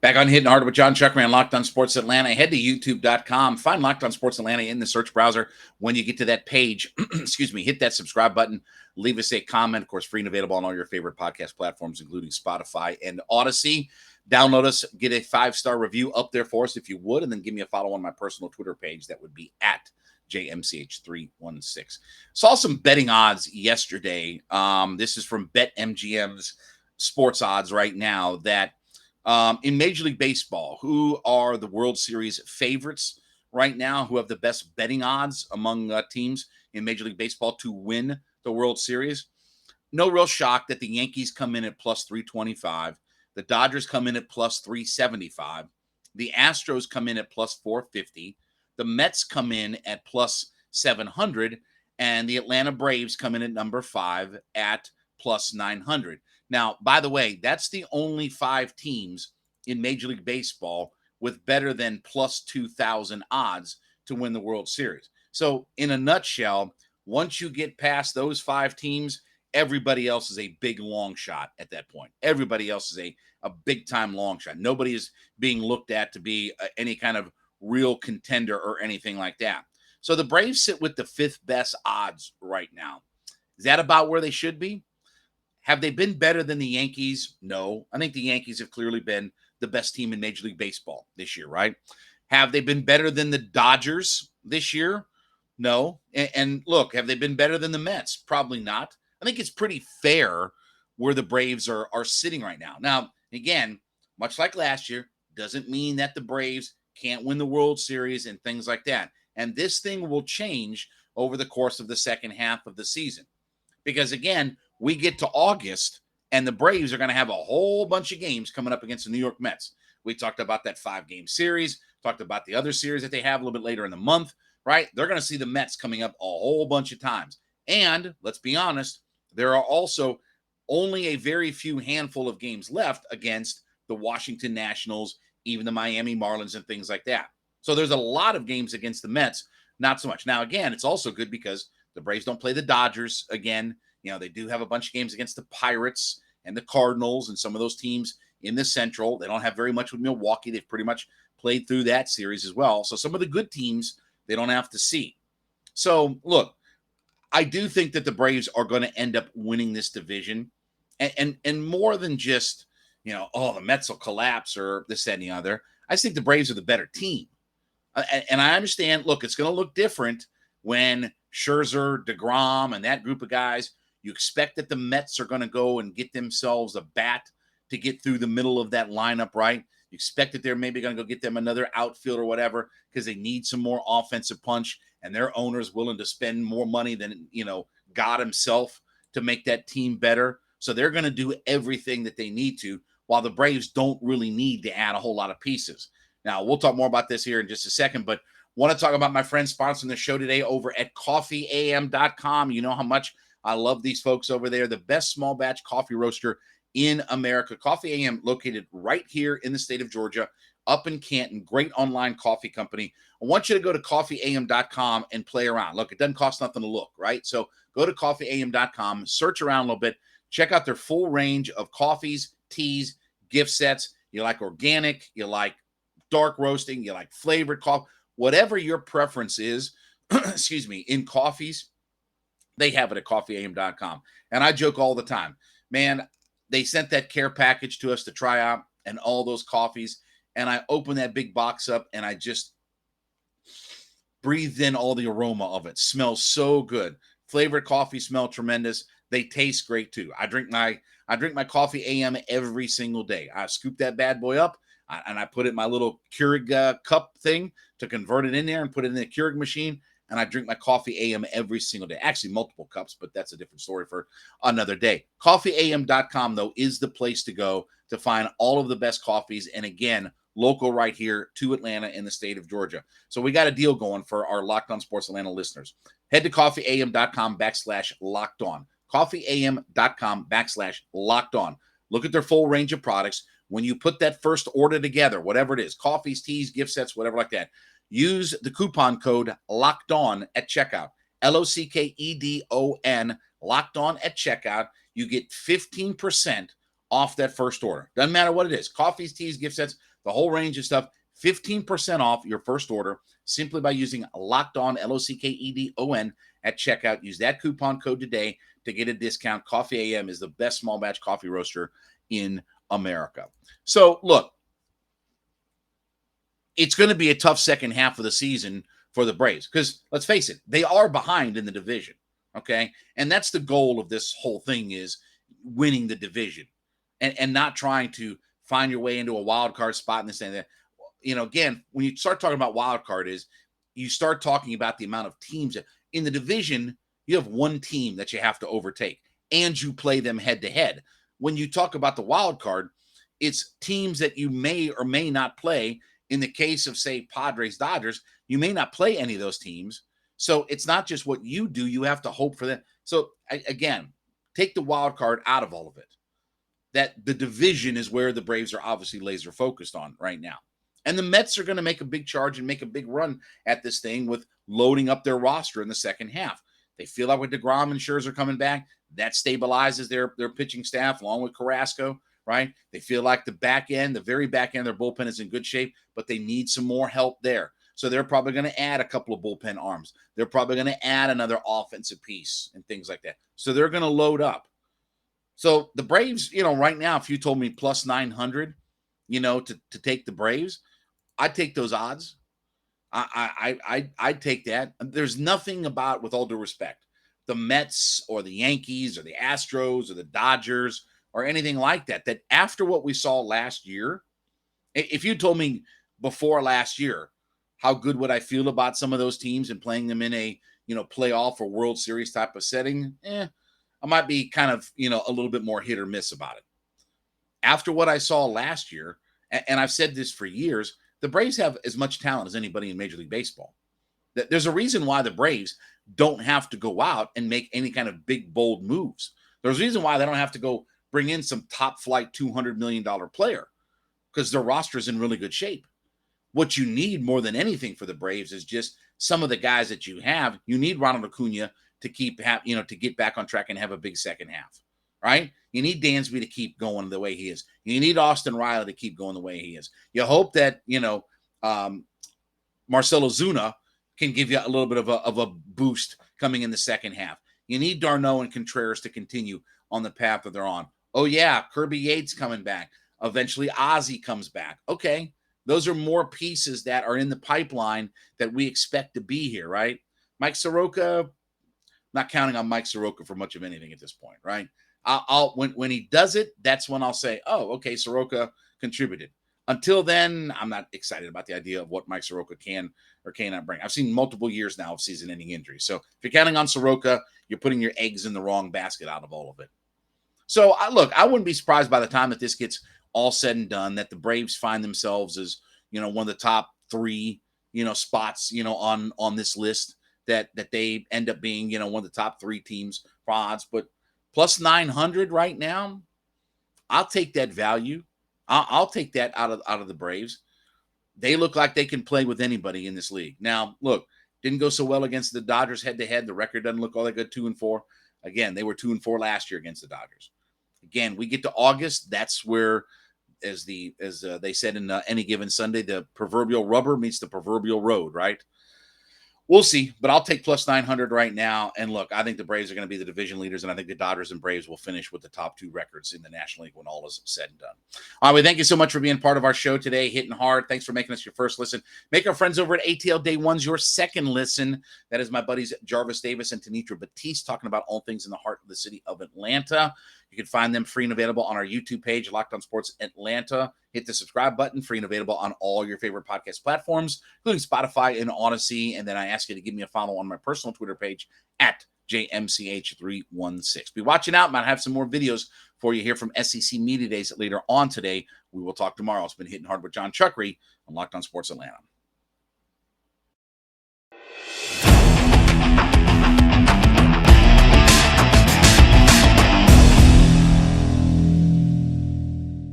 Back on Hittin Hard with Jon Chuckery on Locked On Sports Atlanta. Head to youtube.com. Find Locked On Sports Atlanta in the search browser. When you get to that page, hit that subscribe button. Leave us a comment. Of course, free and available on all your favorite podcast platforms, including Spotify and Odyssey. Download us. Get a 5-star review up there for us if you would. And then give me a follow on my personal Twitter page. That would be at JMCH316. Saw some betting odds yesterday. This is from BetMGM's sports odds right now that in Major League Baseball, who are the World Series favorites right now, who have the best betting odds among teams in Major League Baseball to win the World Series. No real shock that the Yankees come in at plus 325. The Dodgers come in at plus 375. The Astros come in at plus 450. The Mets come in at plus 700. And the Atlanta Braves come in at number 5 at plus 900. Now, by the way, that's the only 5 teams in Major League Baseball with better than plus 2,000 odds to win the World Series. So in a nutshell, once you get past those 5 teams, everybody else is a big long shot at that point. Everybody else is a big time long shot. Nobody is being looked at to be any kind of real contender or anything like that. So the Braves sit with the 5th best odds right now. Is that about where they should be? Have they been better than the Yankees? No. I think the Yankees have clearly been the best team in Major League Baseball this year, right? Have they been better than the Dodgers this year? No. And look, have they been better than the Mets? Probably not. I think it's pretty fair where the Braves are sitting right now. Now, again, much like last year, doesn't mean that the Braves can't win the World Series and things like that. And this thing will change over the course of the second half of the season. Because, again, we get to August, and the Braves are going to have a whole bunch of games coming up against the New York Mets. We talked about that 5-game series, talked about the other series that they have a little bit later in the month, right? They're going to see the Mets coming up a whole bunch of times. And let's be honest, there are also only a very few handful of games left against the Washington Nationals, even the Miami Marlins and things like that. So there's a lot of games against the Mets, not so much. Now, again, it's also good because the Braves don't play the Dodgers again. You know, they do have a bunch of games against the Pirates and the Cardinals and some of those teams in the Central. They don't have very much with Milwaukee. They've pretty much played through that series as well. So some of the good teams, they don't have to see. So, look, I do think that the Braves are going to end up winning this division. And more than just, the Mets will collapse or this, that, and the other. I just think the Braves are the better team. And I understand, look, it's going to look different when Scherzer, DeGrom, and that group of guys, you expect that the Mets are going to go and get themselves a bat to get through the middle of that lineup, right? You expect that they're maybe going to go get them another outfield or whatever because they need some more offensive punch, and their owner's willing to spend more money than, God himself to make that team better. So they're going to do everything that they need to, while the Braves don't really need to add a whole lot of pieces. Now, we'll talk more about this here in just a second, but want to talk about my friends sponsoring the show today over at coffeeam.com. You know how much I love these folks over there. The best small batch coffee roaster in America. Coffee AM, located right here in the state of Georgia, up in Canton. Great online coffee company. I want you to go to coffeeam.com and play around. Look, it doesn't cost nothing to look, right? So go to coffeeam.com, search around a little bit, check out their full range of coffees, teas, gift sets. You like organic, you like dark roasting, you like flavored coffee. Whatever your preference is, in coffees, they have it at coffeeam.com. And I joke all the time, man, they sent that care package to us to try out and all those coffees. And I opened that big box up and I just breathed in all the aroma of it. Smells so good. Flavored coffee smell tremendous. They taste great too. I drink my coffee AM every single day. I scoop that bad boy up and I put it in my little Keurig cup thing to convert it in there and put it in the Keurig machine. And I drink my coffee AM every single day. Actually, multiple cups, but that's a different story for another day. Coffeeam.com, though, is the place to go to find all of the best coffees. And again, local right here to Atlanta in the state of Georgia. So we got a deal going for our Locked On Sports Atlanta listeners. Head to coffeeam.com/lockedon. Coffeeam.com/lockedon. Look at their full range of products. When you put that first order together, whatever it is, coffees, teas, gift sets, whatever like that, use the coupon code LOCKEDON at checkout. LOCKEDON, locked on at checkout. You get 15% off that first order. Doesn't matter what it is. Coffees, teas, gift sets, the whole range of stuff. 15% off your first order simply by using Locked On, LOCKEDON at checkout. Use that coupon code today to get a discount. Coffee AM is the best small batch coffee roaster in America. So, look, it's going to be a tough second half of the season for the Braves because, let's face it, they are behind in the division, okay? And that's the goal of this whole thing, is winning the division and not trying to find your way into a wild card spot and this and that. Again, when you start talking about wild card, is you start talking about the amount of teams in the division. You have one team that you have to overtake, and you play them head to head. When you talk about the wild card, it's teams that you may or may not play. In the case of, say, Padres, Dodgers, you may not play any of those teams. So it's not just what you do. You have to hope for them. So, again, take the wild card out of all of it. That the division is where the Braves are obviously laser focused on right now. And the Mets are going to make a big charge and make a big run at this thing with loading up their roster in the second half. They feel like with DeGrom and Scherzer coming back, that stabilizes their pitching staff along with Carrasco, right? They feel like the back end, the very back end, their bullpen is in good shape, but they need some more help there. So they're probably going to add a couple of bullpen arms. They're probably going to add another offensive piece and things like that. So they're going to load up. So the Braves, right now, if you told me plus 900, to take the Braves, I'd take those odds. I'd take that. There's nothing about, with all due respect, the Mets or the Yankees or the Astros or the Dodgers or anything like that, that after what we saw last year, if you told me before last year, how good would I feel about some of those teams and playing them in a, playoff or World Series type of setting? I might be kind of, a little bit more hit or miss about it. After what I saw last year, and I've said this for years, the Braves have as much talent as anybody in Major League Baseball. There's a reason why the Braves don't have to go out and make any kind of big, bold moves. There's a reason why they don't have to go bring in some top flight $200 million player, because their roster is in really good shape. What you need more than anything for the Braves is just some of the guys that you have. You need Ronald Acuna to to get back on track and have a big second half, right? You need Dansby to keep going the way he is. You need Austin Riley to keep going the way he is. You hope that, Marcell Ozuna can give you a little bit of a boost coming in the second half. You need d'Arnaud and Contreras to continue on the path that they're on. Oh, yeah, Kirby Yates coming back. Eventually, Ozzie comes back. Okay, those are more pieces that are in the pipeline that we expect to be here, right? Mike Soroka, not counting on Mike Soroka for much of anything at this point, right? When he does it, that's when I'll say, oh, okay, Soroka contributed. Until then, I'm not excited about the idea of what Mike Soroka can or cannot bring. I've seen multiple years now of season-ending injuries. So if you're counting on Soroka, you're putting your eggs in the wrong basket out of all of it. So, I wouldn't be surprised by the time that this gets all said and done that the Braves find themselves as, one of the top three, spots, on this list, that they end up being, one of the top three teams for odds. But plus 900 right now, I'll take that value. I'll take that out of the Braves. They look like they can play with anybody in this league. Now, look, didn't go so well against the Dodgers head-to-head. The record doesn't look all that good, 2-4. Again, they were 2-4 last year against the Dodgers. Again, we get to August. That's where, as they said in Any Given Sunday, the proverbial rubber meets the proverbial road, right? We'll see, but I'll take plus 900 right now. And look, I think the Braves are going to be the division leaders, and I think the Dodgers and Braves will finish with the top two records in the National League when all is said and done. All right, well, thank you so much for being part of our show today, Hitting Hard. Thanks for making us your first listen. Make our friends over at ATL Day One's your second listen. That is my buddies Jarvis Davis and Tanitra Batiste talking about all things in the heart of the city of Atlanta. You can find them free and available on our YouTube page, Locked On Sports Atlanta. Hit the subscribe button, free and available on all your favorite podcast platforms, including Spotify and Odyssey. And then I ask you to give me a follow on my personal Twitter page at JMCH316. Be watching out. Might have some more videos for you here from SEC Media Days later on today. We will talk tomorrow. It's been Hitting Hard with Jon Chuckery on Locked On Sports Atlanta.